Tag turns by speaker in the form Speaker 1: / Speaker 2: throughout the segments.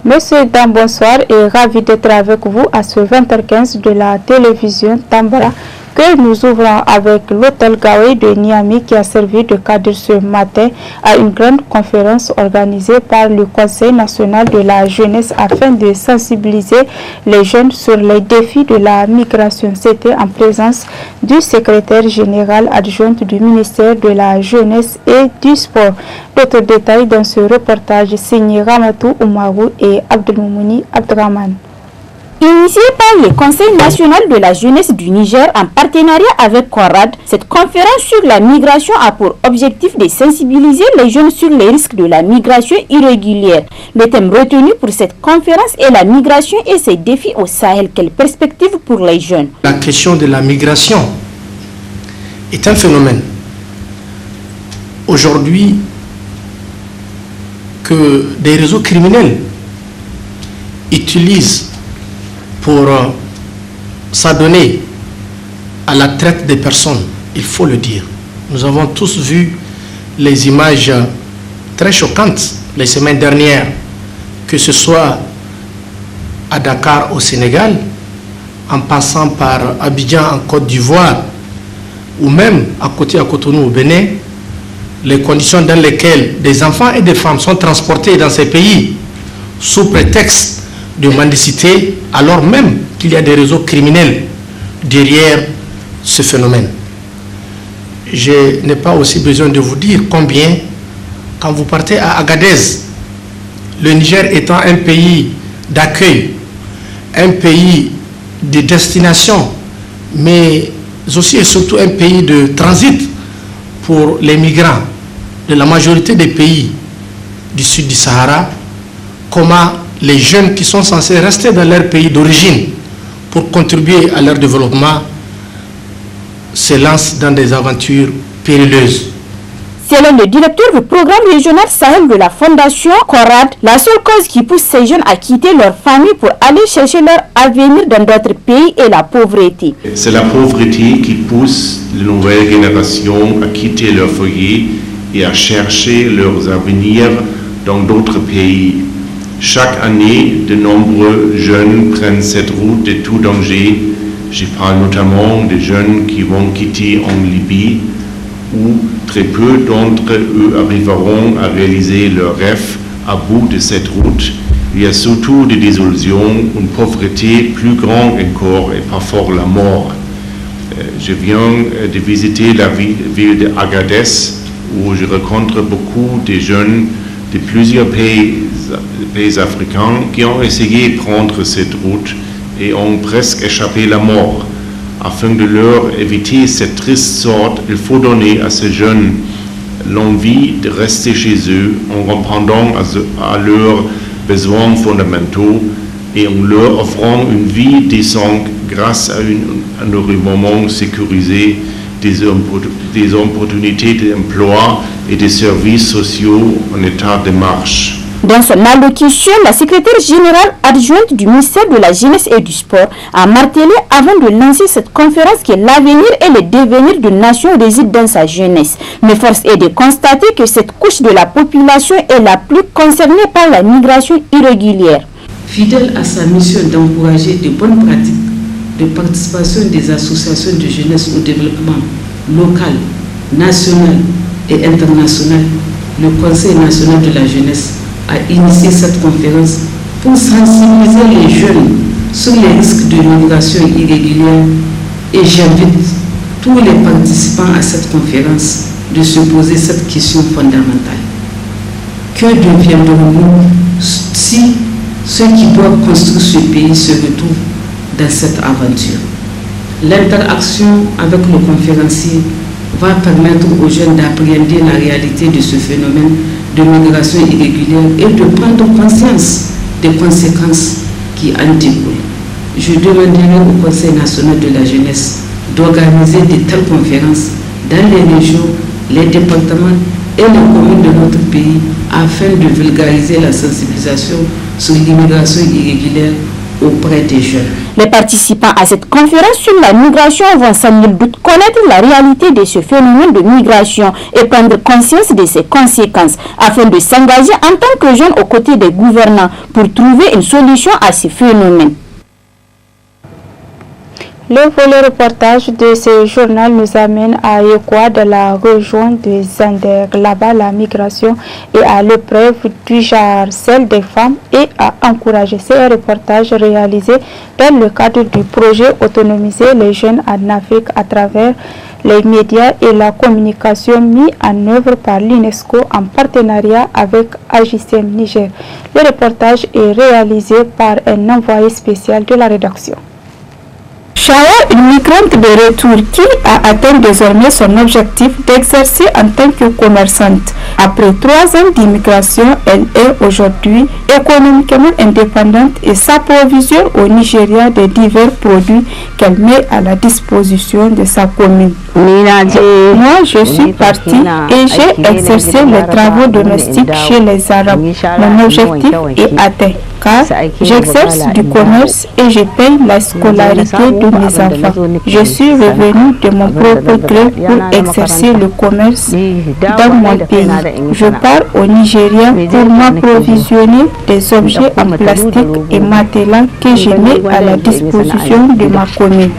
Speaker 1: Monsieur Dam, bonsoir et ravi d'être avec vous à ce 20h15 de la télévision Tambara que nous ouvrons avec l'hôtel Gaoué de Niamey qui a servi de cadre ce matin à une grande conférence organisée par le Conseil national de la jeunesse afin de sensibiliser les jeunes sur les défis de la migration. C'était en présence du secrétaire général adjoint du ministère de la jeunesse et du sport. D'autres détails dans ce reportage signé Ramatou Oumarou et Abdelmoumouni Abdraman.
Speaker 2: Initiée par le Conseil national de la jeunesse du Niger en partenariat avec Corad, cette conférence sur la migration a pour objectif de sensibiliser les jeunes sur les risques de la migration irrégulière. Le thème retenu pour cette conférence est la migration et ses défis au Sahel. Quelle perspective pour les jeunes?
Speaker 3: La question de la migration est un phénomène aujourd'hui que des réseaux criminels utilisent pour s'adonner à la traite des personnes, il faut le dire. Nous avons tous vu les images très choquantes les semaines dernières, que ce soit à Dakar au Sénégal, en passant par Abidjan en Côte d'Ivoire, ou même à Cotonou au Bénin, les conditions dans lesquelles des enfants et des femmes sont transportés dans ces pays sous prétexte de mendicité, alors même qu'il y a des réseaux criminels derrière ce phénomène. Je n'ai pas aussi besoin de vous dire combien, quand vous partez à Agadez, le Niger étant un pays d'accueil, un pays de destination, mais aussi et surtout un pays de transit pour les migrants de la majorité des pays du sud du Sahara, comment les jeunes qui sont censés rester dans leur pays d'origine pour contribuer à leur développement se lancent dans des aventures périlleuses.
Speaker 2: Selon le directeur du programme régional Sahel de la Fondation Corad, la seule cause qui pousse ces jeunes à quitter leur famille pour aller chercher leur avenir dans d'autres pays est la pauvreté.
Speaker 4: C'est la pauvreté qui pousse les nouvelles générations à quitter leur foyer et à chercher leurs avenirs dans d'autres pays. Chaque année, de nombreux jeunes prennent cette route de tout danger. Je parle notamment des jeunes qui vont quitter en Libye, où très peu d'entre eux arriveront à réaliser leurs rêves à bout de cette route. Il y a surtout des désillusions, une pauvreté plus grande encore et parfois la mort. Je viens de visiter la ville de Agadez, où je rencontre beaucoup de jeunes de plusieurs pays africains qui ont essayé de prendre cette route et ont presque échappé à la mort. Afin de leur éviter cette triste sorte, il faut donner à ces jeunes l'envie de rester chez eux en répondant à leurs besoins fondamentaux et en leur offrant une vie décente grâce à un environnement sécurisé, des opportunités d'emploi et des services sociaux en état de marche.
Speaker 2: Dans son allocution, la secrétaire générale adjointe du ministère de la Jeunesse et du Sport a martelé avant de lancer cette conférence que l'avenir et le devenir d'une nation résident dans sa jeunesse. Mais force est de constater que cette couche de la population est la plus concernée par la migration irrégulière.
Speaker 5: Fidèle à sa mission d'encourager de bonnes pratiques de participation des associations de jeunesse au développement local, national et international, le Conseil national de la jeunesse a initié cette conférence pour sensibiliser les jeunes sur les risques de migration irrégulière et j'invite tous les participants à cette conférence de se poser cette question fondamentale. Que deviendrons-nous si ceux qui doivent construire ce pays se retrouvent dans cette aventure? L'interaction avec le conférencier va permettre aux jeunes d'appréhender la réalité de ce phénomène de migration irrégulière et de prendre conscience des conséquences qui en découlent. Je demanderai au Conseil national de la jeunesse d'organiser de telles conférences dans les régions, les départements et les communes de notre pays afin de vulgariser la sensibilisation sur l'immigration irrégulière auprès des jeunes.
Speaker 2: Les participants à cette conférence sur la migration vont sans nul doute connaître la réalité de ce phénomène de migration et prendre conscience de ses conséquences afin de s'engager en tant que jeunes aux côtés des gouvernants pour trouver une solution à ce phénomène.
Speaker 1: Le volet reportage de ce journal nous amène à Yekwa dans la région de Zander. Là-bas, la migration est à l'épreuve du genre, celle des femmes, et à encourager. C'est un reportage réalisé dans le cadre du projet Autonomiser les jeunes en Afrique à travers les médias et la communication mis en œuvre par l'UNESCO en partenariat avec AJCM Niger. Le reportage est réalisé par un envoyé spécial de la rédaction. Shawa, une migrante de retour qui a atteint désormais son objectif d'exercer en tant que commerçante. Après 3 ans d'immigration, elle est aujourd'hui économiquement indépendante et s'approvisionne au Nigeria de divers produits qu'elle met à la disposition de sa commune. Moi, je suis partie et j'ai exercé les travaux domestiques chez les Arabes. Mon objectif est atteint car j'exerce du commerce et je paye la scolarité de mes enfants. Je suis revenue de mon propre gré pour exercer le commerce dans mon pays. Je pars au Nigeria pour m'approvisionner des objets en plastique et matelas que je mets à la disposition de ma commune.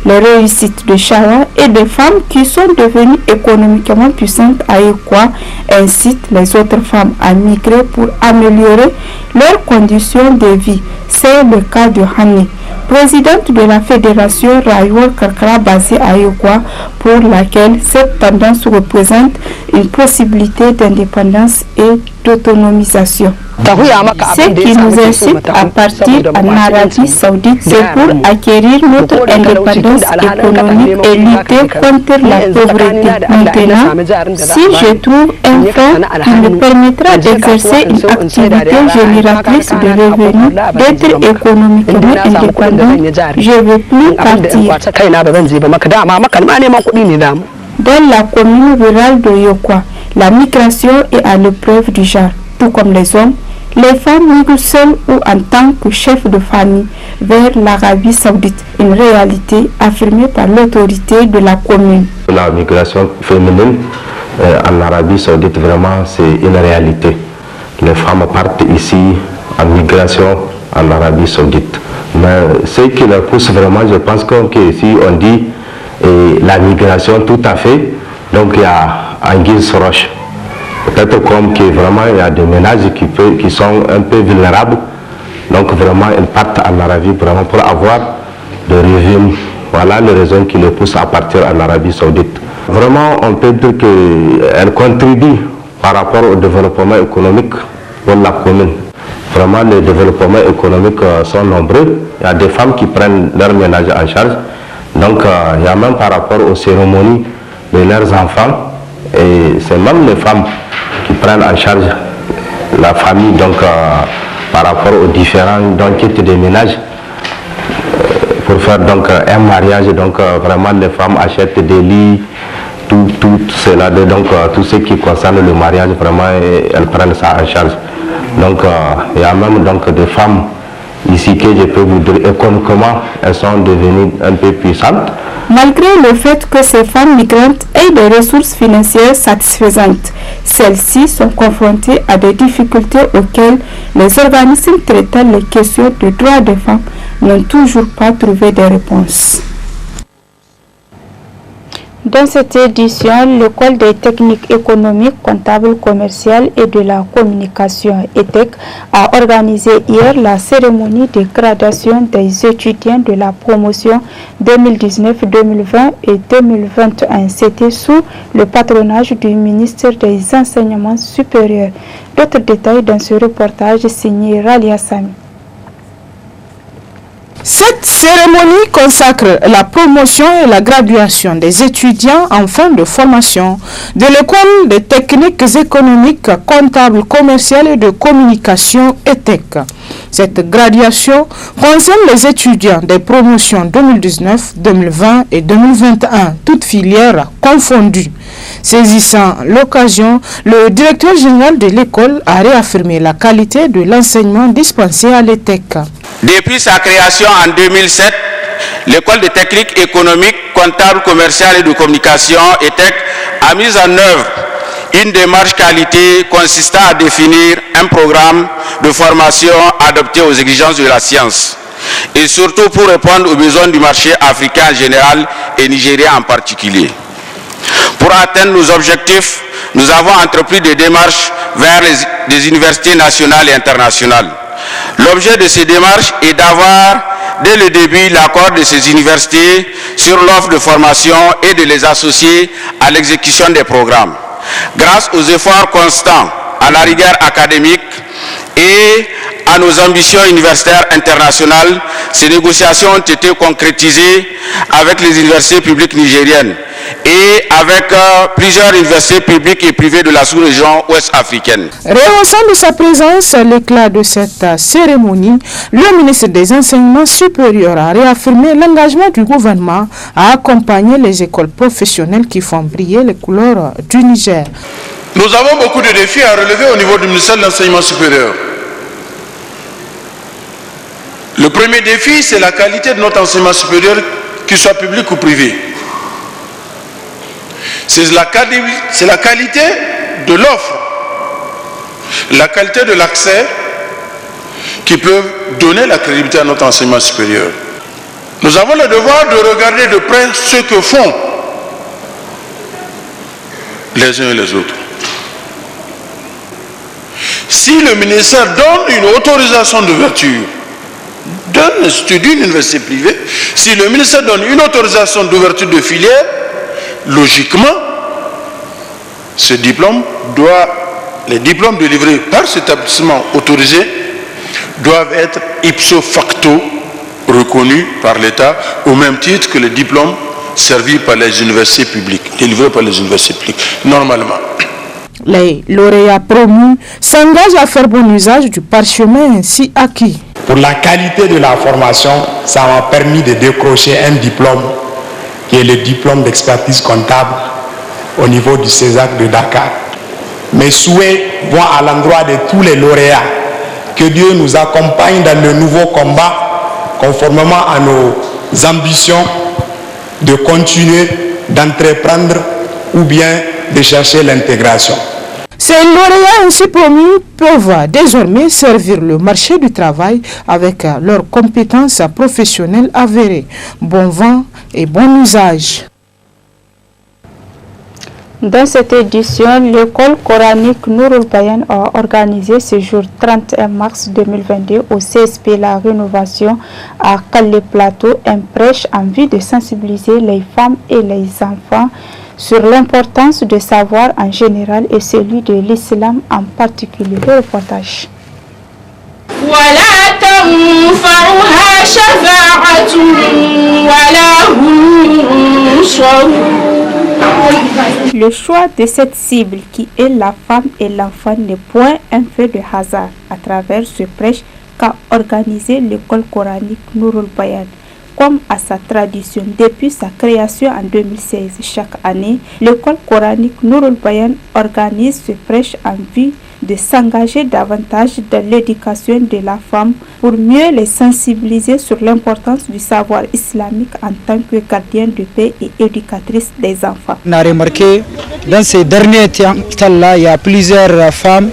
Speaker 1: Les réussites de Shawa et des femmes qui sont devenues économiquement puissantes à Yekwa incitent les autres femmes à migrer pour améliorer leurs conditions de vie. C'est le cas de Hani, présidente de la fédération Rayuwa Karkara basée à Yekwa, pour laquelle cette tendance représente une possibilité d'indépendance et d'autonomisation. Ce qui nous incite à partir en Arabie Saoudite, c'est pour acquérir notre indépendance économique et lutter contre la pauvreté. Maintenant, si je trouve un fonds qui me permettra d'exercer une activité génératrice de revenus, d'être économiquement indépendant, je ne veux plus partir. Dans la commune rurale de Yekwa, la migration est à l'épreuve du genre. Tout comme les hommes, les femmes migrent seules ou en tant que chef de famille vers l'Arabie Saoudite, une réalité affirmée par l'autorité de la commune.
Speaker 6: La migration féminine en Arabie Saoudite, vraiment, c'est une réalité. Les femmes partent ici en migration en Arabie Saoudite. Mais ce qui les pousse vraiment, je pense que si on dit la migration tout à fait, donc il y a Anguille sur roche. Peut-être comme que vraiment il y a des ménages qui sont un peu vulnérables, donc vraiment ils partent en Arabie vraiment pour avoir des revenus. Voilà les raisons qui les poussent à partir en Arabie Saoudite. Vraiment on peut dire qu'elle contribue par rapport au développement économique pour la commune. Vraiment les développements économiques sont nombreux. Il y a des femmes qui prennent leur ménage en charge. Donc il y a même par rapport aux cérémonies de leurs enfants, et c'est même les femmes qui prennent en charge la famille, donc par rapport aux différents kits de ménage pour faire donc un mariage. Donc vraiment les femmes achètent des lits, tout cela, donc tout ce qui concerne le mariage, vraiment elles prennent ça en charge. Donc il y a même donc des femmes ici que je peux vous dire économiquement elles sont devenues un peu puissantes.
Speaker 1: Malgré le fait que ces femmes migrantes aient des ressources financières satisfaisantes, celles-ci sont confrontées à des difficultés auxquelles les organismes traitant les questions de droits des femmes n'ont toujours pas trouvé de réponses. Dans cette édition, l'École des techniques économiques, comptables, commerciales et de la communication ETEC a organisé hier la cérémonie de gradation des étudiants de la promotion 2019, 2020 et 2021. C'était sous le patronage du ministère des Enseignements supérieurs. D'autres détails dans ce reportage signé Ralia Sami.
Speaker 7: Cette Cérémonie consacre la promotion et la graduation des étudiants en fin de formation de l'école des techniques économiques, comptables, commerciales et de communication ETEC. Cette graduation concerne les étudiants des promotions 2019, 2020 et 2021, toutes filières confondues. Saisissant l'occasion, le directeur général de l'école a réaffirmé la qualité de l'enseignement dispensé à l'ETEC.
Speaker 8: Depuis sa création en 2007, l'école de technique économique, comptable, commerciale et de communication ETEC a mis en œuvre une démarche qualité consistant à définir un programme de formation adapté aux exigences de la science et surtout pour répondre aux besoins du marché africain en général et nigérien en particulier. Pour atteindre nos objectifs, nous avons entrepris des démarches vers les universités nationales et internationales. L'objet de ces démarches est d'avoir dès le début l'accord de ces universités sur l'offre de formation et de les associer à l'exécution des programmes. Grâce aux efforts constants, à la rigueur académique et à nos ambitions universitaires internationales, ces négociations ont été concrétisées avec les universités publiques nigériennes et avec plusieurs universités publiques et privées de la sous-région ouest-africaine.
Speaker 7: Rehaussant de sa présence l'éclat de cette cérémonie, le ministre des Enseignements supérieurs a réaffirmé l'engagement du gouvernement à accompagner les écoles professionnelles qui font briller les couleurs du Niger.
Speaker 9: Nous avons beaucoup de défis à relever au niveau du ministère de l'Enseignement supérieur. Le premier défi, c'est la qualité de notre enseignement supérieur, qu'il soit public ou privé. C'est la qualité de l'offre, la qualité de l'accès qui peuvent donner la crédibilité à notre enseignement supérieur. Nous avons le devoir de regarder de près ce que font les uns et les autres. Si le ministère donne une autorisation d'ouverture d'un institut, d'une université privée, si le ministère donne une autorisation d'ouverture de filière, logiquement, les diplômes délivrés par cet établissement autorisé doivent être ipso facto reconnus par l'État au même titre que les diplômes servis par les universités publiques, délivrés par les universités publiques, normalement.
Speaker 7: Les lauréats promus s'engagent à faire bon usage du parchemin ainsi acquis.
Speaker 10: Pour la qualité de la formation, ça m'a permis de décrocher un diplôme qui est le diplôme d'expertise comptable au niveau du CESAC de Dakar. Mes souhaits vont à l'endroit de tous les lauréats. Que Dieu nous accompagne dans le nouveau combat, conformément à nos ambitions de continuer d'entreprendre ou bien de chercher l'intégration.
Speaker 7: Ces lauréats ainsi promus peuvent désormais servir le marché du travail avec leurs compétences professionnelles avérées. Bon vent et bon usage.
Speaker 1: Dans cette édition, l'école coranique Nourul Bayan a organisé ce jour 31 mars 2022 au CSP La Rénovation à Calais Plateau un prêche en vue de sensibiliser les femmes et les enfants sur l'importance de savoir en général et celui de l'islam en particulier. Le reportage. Le choix de cette cible qui est la femme et l'enfant n'est point un fait de hasard. À travers ce prêche qu'a organisé l'école coranique Nourul Bayan, comme à sa tradition depuis sa création en 2016. Chaque année, l'école coranique Nourul Bayan organise ce prêche en vue de s'engager davantage dans l'éducation de la femme pour mieux les sensibiliser sur l'importance du savoir islamique en tant que gardienne de paix et éducatrice des enfants.
Speaker 11: On a remarqué dans ces derniers temps-là, il y a plusieurs femmes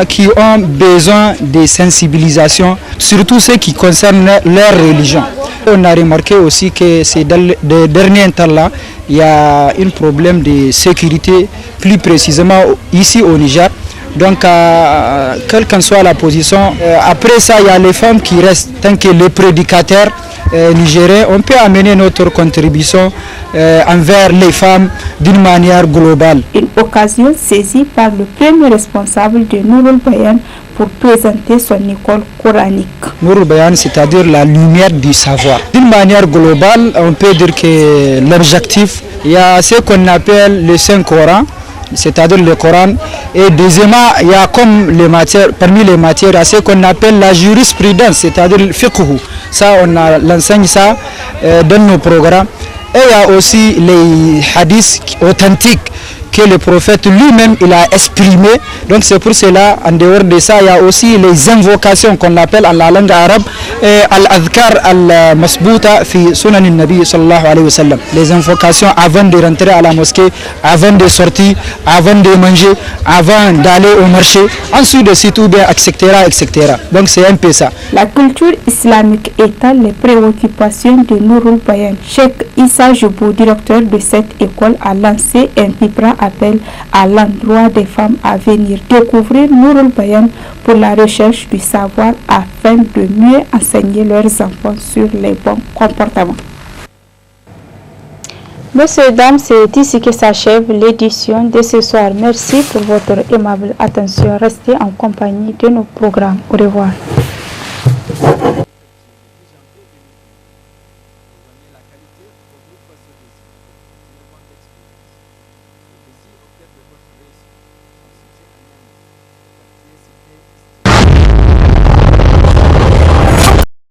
Speaker 11: qui ont besoin de sensibilisation, surtout ce qui concerne leur religion. On a remarqué aussi que dans les derniers temps-là, il y a un problème de sécurité, plus précisément ici au Niger. Donc, quelle qu'en soit la position, après ça, il y a les femmes qui restent, tant que les prédicateurs nigériens, on peut amener notre contribution envers les femmes d'une manière globale.
Speaker 1: Une occasion saisie par le premier responsable de Nourul Bayan pour présenter son école coranique.
Speaker 11: Nourul Bayan, c'est-à-dire la lumière du savoir. D'une manière globale, on peut dire que l'objectif, il y a ce qu'on appelle le Saint-Coran, c'est-à-dire le Coran, et deuxièmement, il y a comme les matières, parmi les matières, il y a ce qu'on appelle la jurisprudence, c'est-à-dire le fiqh. Ça, on enseigne ça dans nos programmes. Et il y a aussi les hadiths authentiques que le prophète lui-même il a exprimé. Donc c'est pour cela, en dehors de ça, il y a aussi les invocations qu'on appelle en la langue arabe al-adhkar al-masbouta fi sunan al-nabi sallallahu alayhi wa sallam. Les invocations avant de rentrer à la mosquée, avant de sortir, avant de manger, avant d'aller au marché, ensuite de suite, bien, etc., etc. Donc c'est un peu ça.
Speaker 1: La culture islamique étant les préoccupations de Nourul Bayan, Cheikh Issa Joubou, directeur de cette école, a lancé un vibrant appel à l'endroit des femmes à venir découvrir Nourul Bayan pour la recherche du savoir afin de mieux enseigner leurs enfants sur les bons comportements. Messieurs, dames, c'est ici que s'achève l'édition de ce soir. Merci pour votre aimable attention. Restez en compagnie de nos programmes. Au revoir.